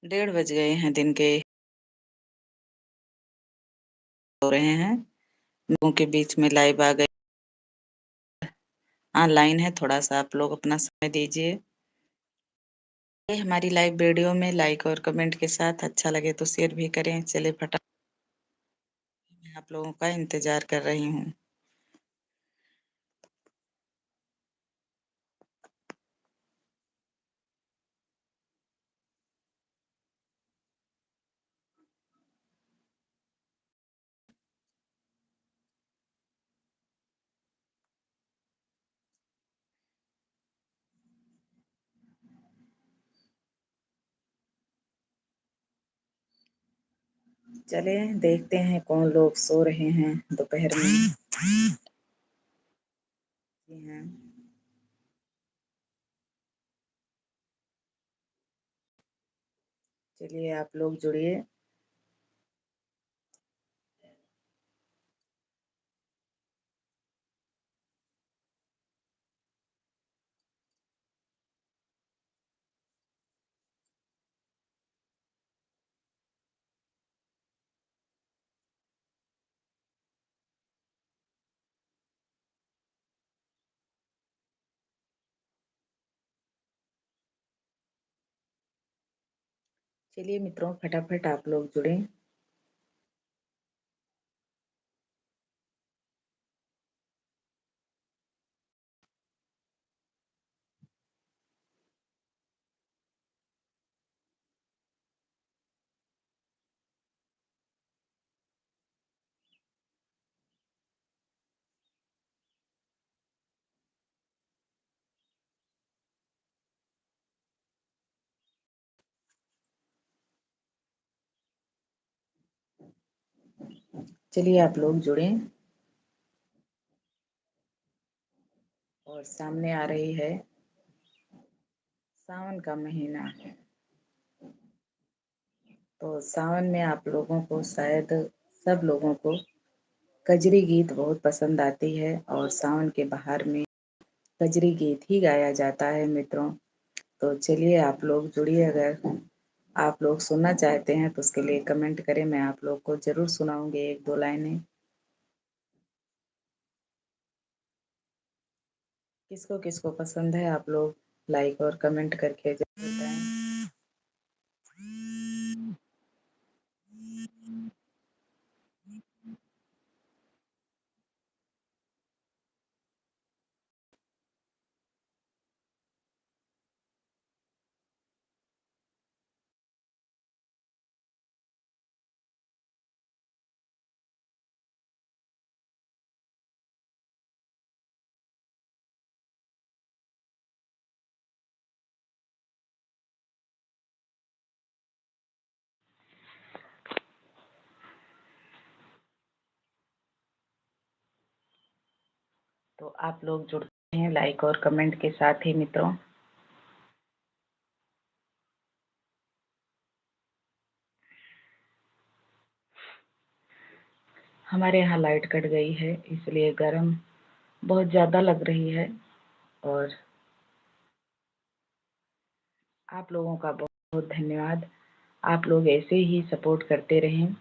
डेढ़ बज गए हैं दिन के। हो रहे हैं। लोगों के बीच में लाइव आ गए। ऑनलाइन है, थोड़ा सा आप लोग अपना समय दीजिए। ये हमारी लाइव वीडियो में लाइक और कमेंट के साथ अच्छा लगे तो शेयर भी करें। चलिए फटाफट, मैं आप लोगों का इंतजार कर रही हूँ। चलिए देखते हैं कौन लोग सो रहे हैं दोपहर में। जी हाँ, चलिए आप लोग जुड़िए। चलिए मित्रों, फटाफट आप लोग जुड़े। चलिए आप लोग जुड़े। और सामने आ रही है सावन का महीना। तो सावन में आप लोगों को शायद सब लोगों को कजरी गीत बहुत पसंद आती है और सावन के बहार में कजरी गीत ही गाया जाता है मित्रों। तो चलिए आप लोग जुड़िए। अगर आप लोग सुनना चाहते हैं तो उसके लिए कमेंट करें, मैं आप लोग को जरूर सुनाऊंगी एक दो लाइनें। किसको किसको पसंद है आप लोग लाइक और कमेंट करके जरूर बताएं। तो आप लोग जुड़ते हैं लाइक और कमेंट के साथ ही मित्रों। हमारे यहाँ लाइट कट गई है, इसलिए गर्म बहुत ज़्यादा लग रही है। और आप लोगों का बहुत बहुत धन्यवाद। आप लोग ऐसे ही सपोर्ट करते रहें।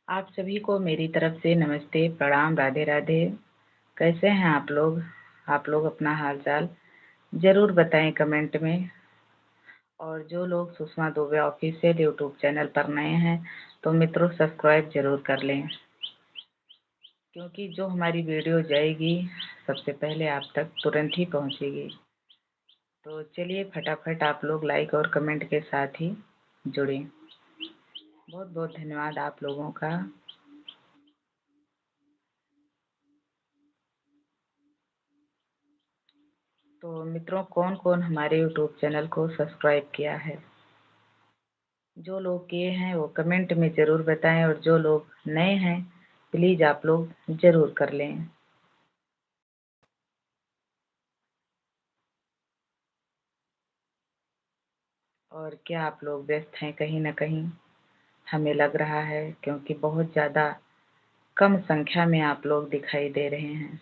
आप सभी को मेरी तरफ से नमस्ते, प्रणाम, राधे राधे। कैसे हैं आप लोग? आप लोग अपना हाल चाल ज़रूर बताएं कमेंट में। और जो लोग Sushma Dubey official YouTube channel पर नए हैं तो मित्रों सब्सक्राइब जरूर कर लें, क्योंकि जो हमारी वीडियो जाएगी सबसे पहले आप तक तुरंत ही पहुंचेगी। तो चलिए फटाफट आप लोग लाइक और कमेंट के साथ ही जुड़ें। बहुत बहुत धन्यवाद आप लोगों का। तो मित्रों, कौन कौन हमारे यूट्यूब चैनल को सब्सक्राइब किया है? जो लोग किए हैं वो कमेंट में ज़रूर बताएं, और जो लोग नए हैं प्लीज़ आप लोग ज़रूर कर लें। और क्या आप लोग व्यस्त हैं कहीं ना कहीं? हमें लग रहा है, क्योंकि बहुत ज़्यादा कम संख्या में आप लोग दिखाई दे रहे हैं।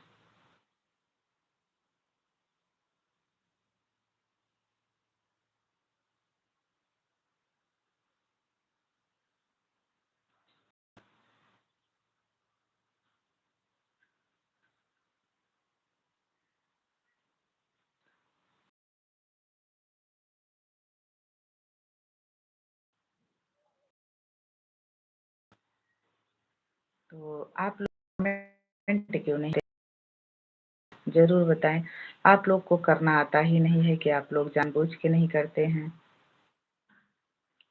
तो आप लोग कमेंट क्यों नहीं, ज़रूर बताएं। आप लोग को करना आता ही नहीं है कि आप लोग जानबूझ के नहीं करते हैं?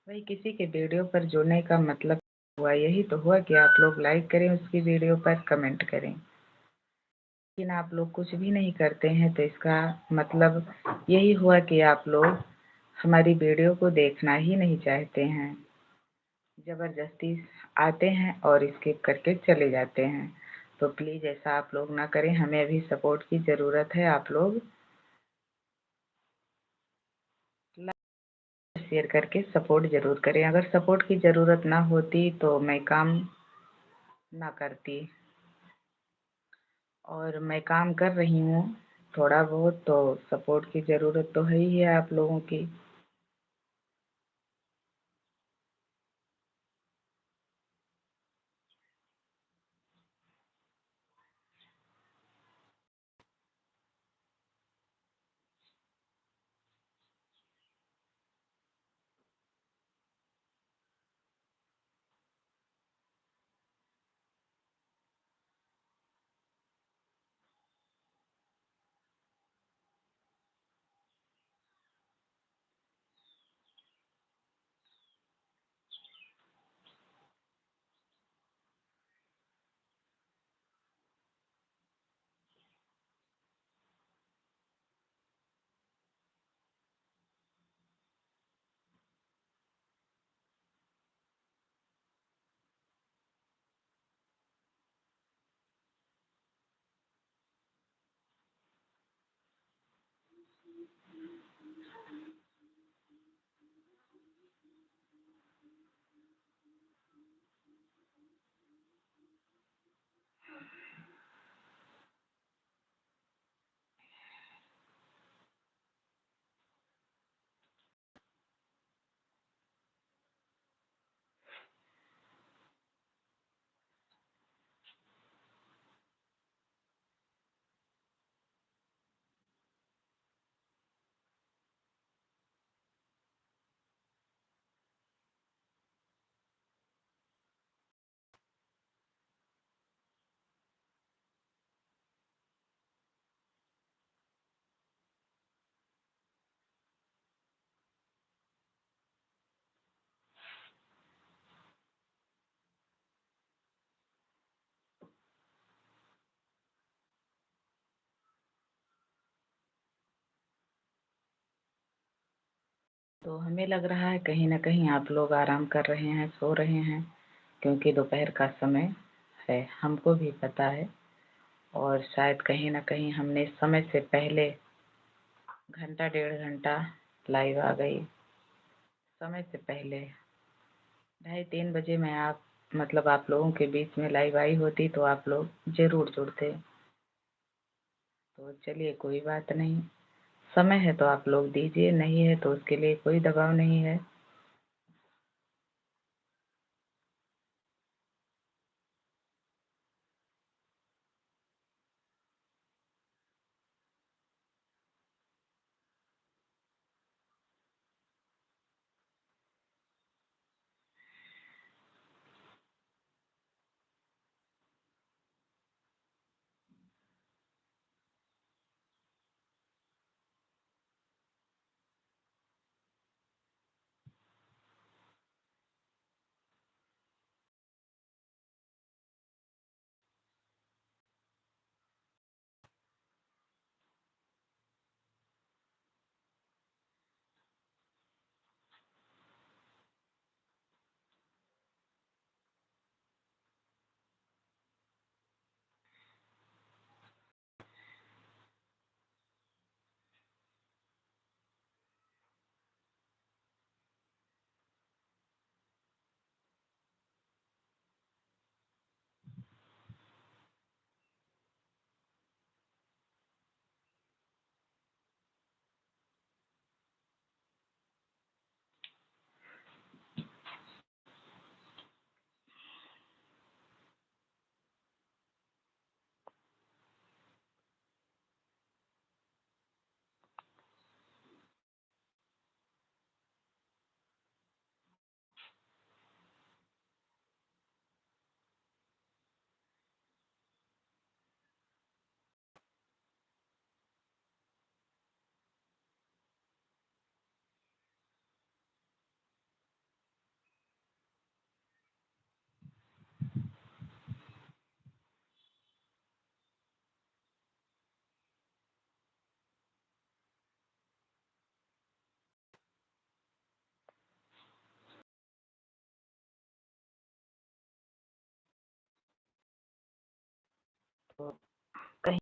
भाई किसी के वीडियो पर जुड़ने का मतलब हुआ, यही तो हुआ कि आप लोग लाइक करें उसकी वीडियो पर, कमेंट करें। लेकिन आप लोग कुछ भी नहीं करते हैं, तो इसका मतलब यही हुआ कि आप लोग हमारी वीडियो को देखना ही नहीं चाहते हैं। ज़बरदस्ती आते हैं और स्किप करके चले जाते हैं। तो प्लीज़ ऐसा आप लोग ना करें, हमें अभी सपोर्ट की ज़रूरत है। आप लोग लाइक शेयर करके सपोर्ट ज़रूर करें। अगर सपोर्ट की ज़रूरत ना होती तो मैं काम ना करती, और मैं काम कर रही हूँ थोड़ा बहुत, तो सपोर्ट की ज़रूरत तो है ही है आप लोगों की। तो हमें लग रहा है कहीं न कहीं आप लोग आराम कर रहे हैं, सो रहे हैं, क्योंकि दोपहर का समय है, हमको भी पता है। और शायद कहीं न कहीं हमने समय से पहले घंटा, डेढ़ घंटा लाइव आ गई। समय से पहले 2:30-3 बजे मैं आप लोगों के बीच में लाइव आई होती, तो आप लोग ज़रूर जुड़ते। तो चलिए कोई बात नहीं, समय है तो आप लोग दीजिए, नहीं है तो उसके लिए कोई दबाव नहीं है। कहीं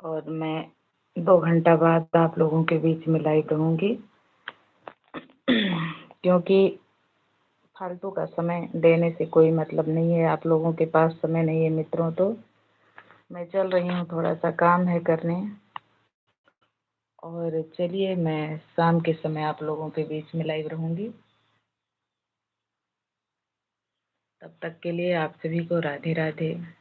और मैं 2 घंटा बाद आप लोगों के बीच में लाइव रहूँगी। क्योंकि फालतू का समय देने से कोई मतलब नहीं है, आप लोगों के पास समय नहीं है मित्रों, तो मैं चल रही हूँ, थोड़ा-सा काम है करने। और चलिए मैं शाम के समय आप लोगों के बीच में लाइव रहूँगी। तब तक के लिए आप सभी को राधे राधे।